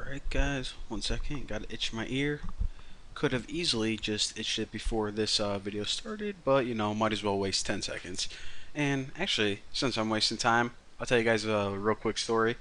Alright guys, 1 second, gotta itch my ear. Could have easily just itched it before this video started, but you know, might as well waste 10 seconds. And actually, since I'm wasting time, I'll tell you guys a real quick story.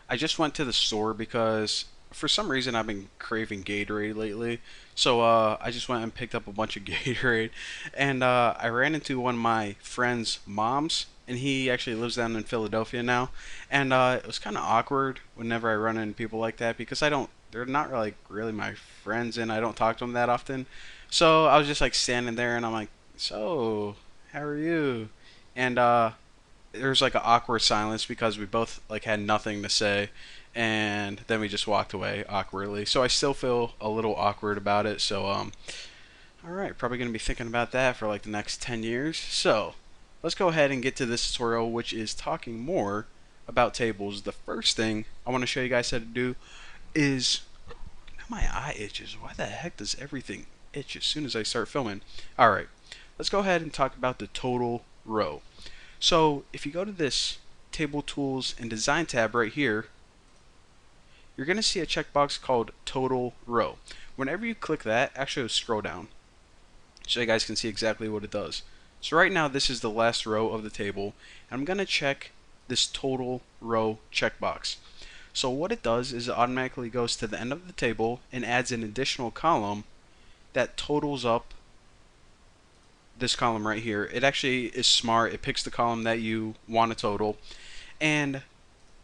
I just went to the store because for some reason I've been craving Gatorade lately. So I just went and picked up a bunch of Gatorade, and I ran into one of my friend's moms, and he actually lives down in Philadelphia now. And it was kind of awkward whenever I run into people like that because they're not like really my friends, and I don't talk to them that often. So I was just like standing there, and I'm like, "So, how are you?" And there's like an awkward silence because we both like had nothing to say, and then we just walked away awkwardly. So I still feel a little awkward about it. So all right, probably gonna be thinking about that for like the next 10 years. So let's go ahead and get to this tutorial, which is talking more about tables. The first thing I want to show you guys how to do is, now my eye itches. Why the heck does everything itch as soon as I start filming? All right, let's go ahead and talk about the total row. So if you go to this Table Tools and Design tab right here, you're going to see a checkbox called Total Row. Whenever you click that, actually scroll down so you guys can see exactly what it does. So right now this is the last row of the table, and I'm going to check this Total Row checkbox. So what it does is it automatically goes to the end of the table and adds an additional column that totals up this column right here. It actually is smart. It picks the column that you want to total, and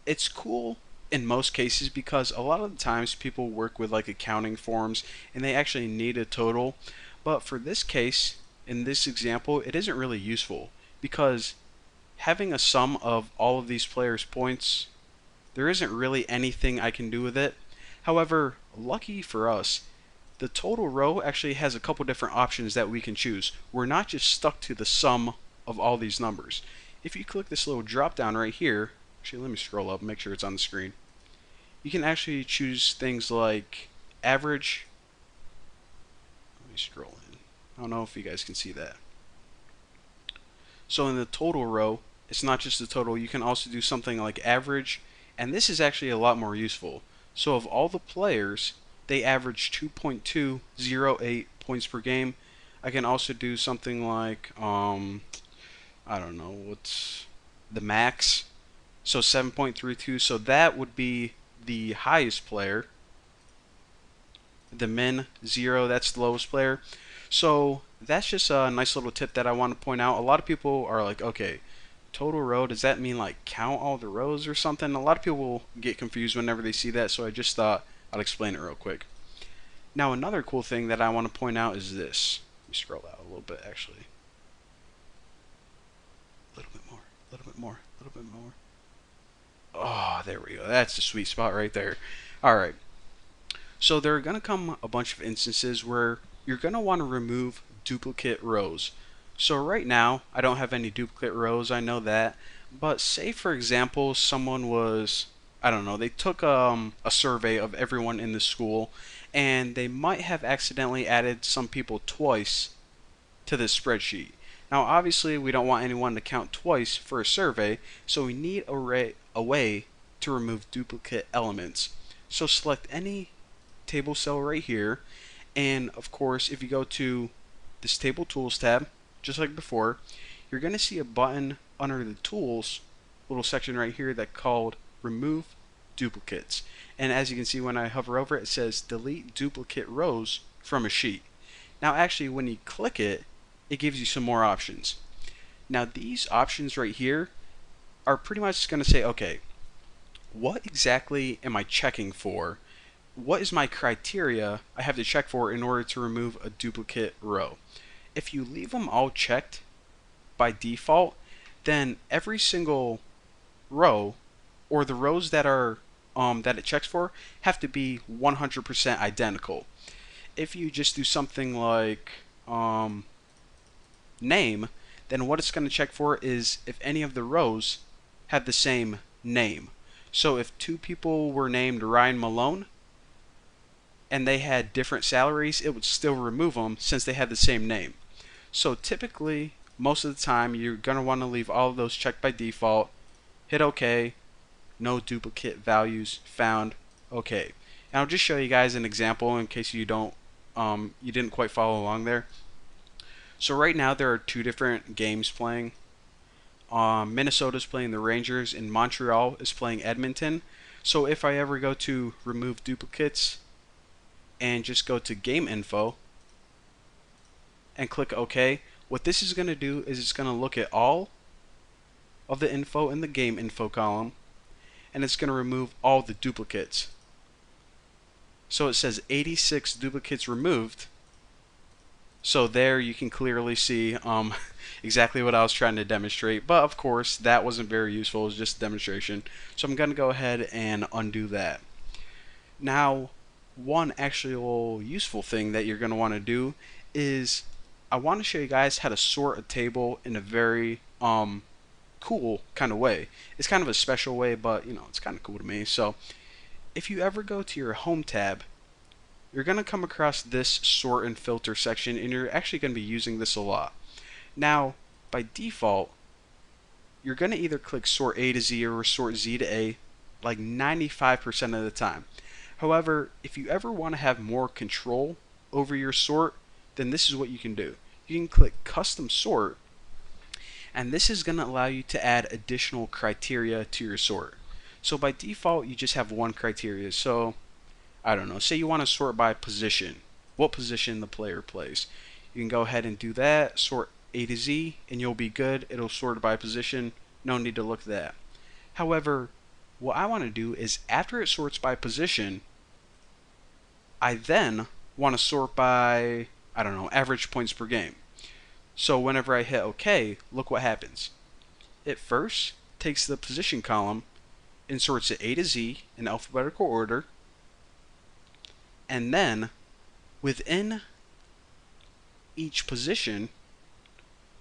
it's cool in most cases because a lot of the times people work with like accounting forms and they actually need a total. But for this case, in this example, it isn't really useful because having a sum of all of these players' points, there isn't really anything I can do with it. However, lucky for us, the total row actually has a couple different options that we can choose. We're not just stuck to the sum of all these numbers. If you click this little drop down right here, actually let me scroll up and make sure it's on the screen. You can actually choose things like average. Let me scroll in. I don't know if you guys can see that. So in the total row, it's not just the total. You can also do something like average, and this is actually a lot more useful. So of all the players, they average 2.208 points per game. I can also do something like I don't know what's the max. So 7.32. So that would be the highest player. The min 0, that's the lowest player. So that's just a nice little tip that I want to point out. A lot of people are like, okay, total row, does that mean like count all the rows or something? A lot of people get confused whenever they see that, so I just thought I'd explain it real quick. Now another cool thing that I want to point out is this. Let me scroll out a little bit actually. A little bit more, a little bit more, a little bit more. Oh, there we go. That's the sweet spot right there. Alright, so there are going to come a bunch of instances where you're going to want to remove duplicate rows. So right now, I don't have any duplicate rows, I know that. But say for example, someone was, I don't know, they took a survey of everyone in the school, and they might have accidentally added some people twice to this spreadsheet. Now obviously we don't want anyone to count twice for a survey, so we need a way to remove duplicate elements. So select any table cell right here, and of course if you go to this Table Tools tab, just like before, you're going to see a button under the Tools little section right here that called Remove Duplicates. And as you can see when I hover over it, it says Delete Duplicate Rows from a Sheet. Now actually when you click it, it gives you some more options. Now these options right here are pretty much going to say, okay, what exactly am I checking for? What is my criteria I have to check for in order to remove a duplicate row? If you leave them all checked by default, then every single row, or the rows that are that it checks for, have to be 100% identical. If you just do something like name, then what it's going to check for is if any of the rows have the same name. So if two people were named Ryan Malone and they had different salaries, it would still remove them since they had the same name. So typically, most of the time, you're going to want to leave all of those checked by default, hit OK, no duplicate values found, OK. And I'll just show you guys an example in case you didn't quite follow along there. So right now there are two different games playing. Minnesota's playing the Rangers and Montreal is playing Edmonton. So if I ever go to remove duplicates and just go to game info and click OK, what this is going to do is it's going to look at all of the info in the game info column, and it's going to remove all the duplicates. So it says 86 duplicates removed. So there you can clearly see exactly what I was trying to demonstrate, but of course that wasn't very useful. It was just a demonstration. So I'm going to go ahead and undo that. Now, one actual useful thing that you're going to want to do is I want to show you guys how to sort a table in a very cool kind of way. It's kind of a special way, but it's kind of cool to me. So if you ever go to your home tab, you're going to come across this sort and filter section, and you're actually going to be using this a lot. Now, by default, you're going to either click sort A to Z or sort Z to A like 95% of the time. However, if you ever want to have more control over your sort, then this is what you can do. You can click custom sort, and this is going to allow you to add additional criteria to your sort. So by default, you just have one criteria. So I don't know, say you want to sort by position, what position the player plays. You can go ahead and do that, sort A to Z, and you'll be good. It'll sort by position, no need to look at that. However, what I want to do is after it sorts by position, I then want to sort by, I don't know, average points per game. So whenever I hit OK, look what happens. It first takes the position column and sorts it A to Z in alphabetical order, and then within each position,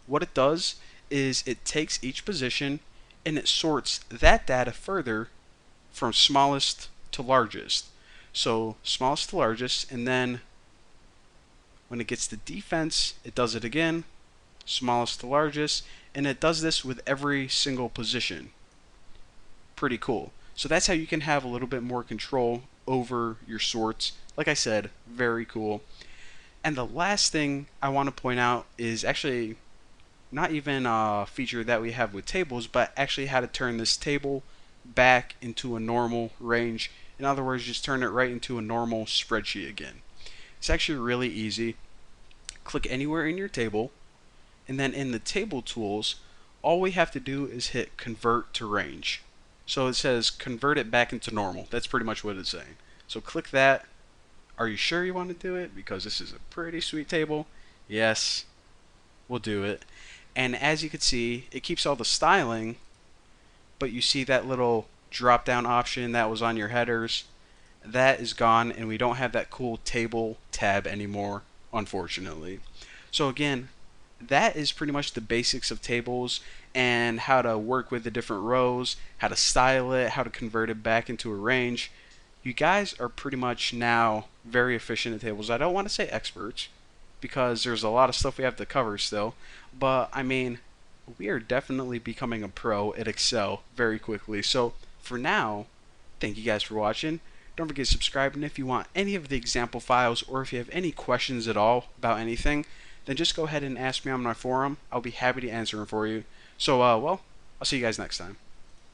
what it does is it takes each position and it sorts that data further from smallest to largest. So smallest to largest, and then when it gets to defense, it does it again, smallest to largest, and it does this with every single position. Pretty cool. So that's how you can have a little bit more control over your sorts. Like I said, very cool. And the last thing I want to point out is actually not even a feature that we have with tables, but actually how to turn this table back into a normal range. In other words, just turn it right into a normal spreadsheet again. It's actually really easy. Click anywhere in your table, and then in the table tools, all we have to do is hit convert to range. So it says convert it back into normal. That's pretty much what it's saying. So click that. Are you sure you want to do it? Because this is a pretty sweet table. Yes, we'll do it. And as you can see, it keeps all the styling, but you see that little drop down option that was on your headers, that is gone, and we don't have that cool table tab anymore, unfortunately. So again, that is pretty much the basics of tables and how to work with the different rows, how to style it, how to convert it back into a range. You guys are pretty much now very efficient at tables. I don't want to say experts because there's a lot of stuff we have to cover still, but I mean, we are definitely becoming a pro at Excel very quickly. So for now, thank you guys for watching. Don't forget to subscribe, and if you want any of the example files or if you have any questions at all about anything, then just go ahead and ask me on my forum. I'll be happy to answer them for you. So, well, I'll see you guys next time.